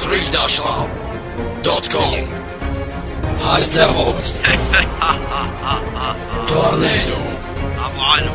3-rap.com Highest levels تورنيدو ابو علو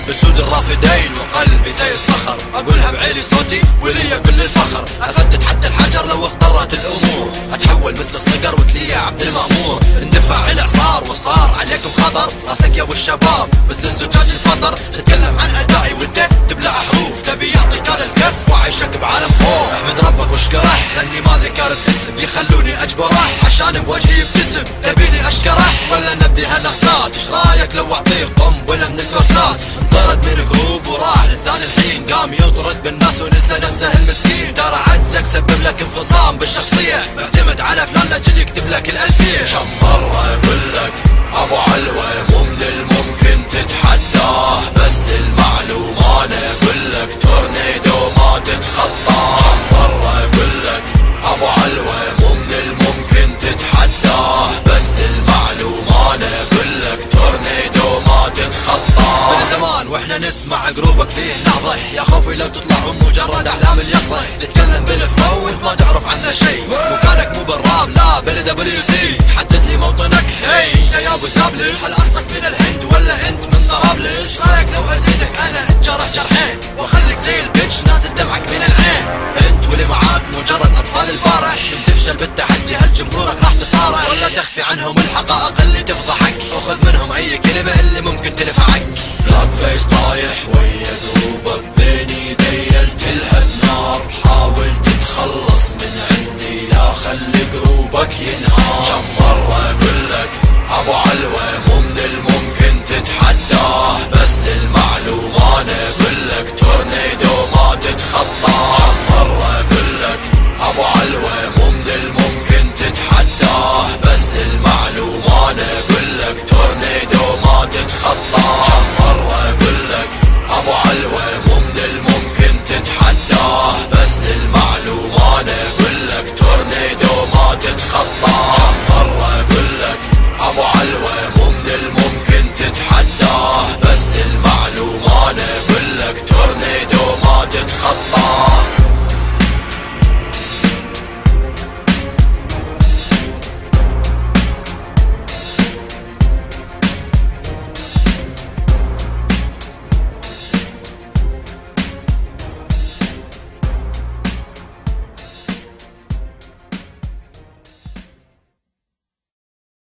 بسود الرافدين وقلبي زي الصخر، اقولها بعيلي صوتي ولي كل الفخر، افدد حتى الحجر لو اخترت الامور، اتحول مثل الصقر وتلي عبد المامور، اندفع الاعصار وصار عليكم خطر، راسك يا ابو الشباب مثل الزجاج الفطر، تتكلم عن ادائي وانت تبلع حروف، تبي يعطيك هذا الكف وعيشك بعالم خوف، احمد ربك واشكره لاني ما ذكرت اسم يخلوني اجبره عشان بوجهي يبتسم، تبيني اشكره ولا نبدي هالاقساط، ايش رايك لو اعطيك قنبله من الكورسات، انطرد من جروب وراح للثاني الحين، قام يطرد بالناس ونسى نفسه المسكين، ترى عجزك سبب لك انفصام بالشخصيه، معتمد على فلان لاجل يكتب لك الالفيه، كم مره اقول لك ابو علوه مو من الممكن تتحداه، بس للمعلومه انا اقول لك تورنيدو ما تتخطاه، كم مره اقول لك ابو علوه مو من الممكن تتحداه، بس للمعلومه انا اقول لك تورنيدو ما تتخطاه، من زمان واحنا نسمع جروبك فيه نهضه، يا خوفي لو تطلع مجرد احلام اليقظه، تتكلم بالفلو وانت ما تعرف عنه شيء، مكانك مو بالراب لا بالدبليو سي، حدد لي موطنك هي انت يا ابو سابلس، هل اصلك من الهند ولا انت من طرابلس؟ رايك لو ازيدك انا اتجرح جرحين واخليك زي البيتش نازل دمعك من العين، انت واللي معاك مجرد اطفال البارح، من تفشل بالتحدي هل جمهورك راح تصارح، ولا تخفي عنهم الحقائق اللي تفضحك، وخذ منهم اي كلمه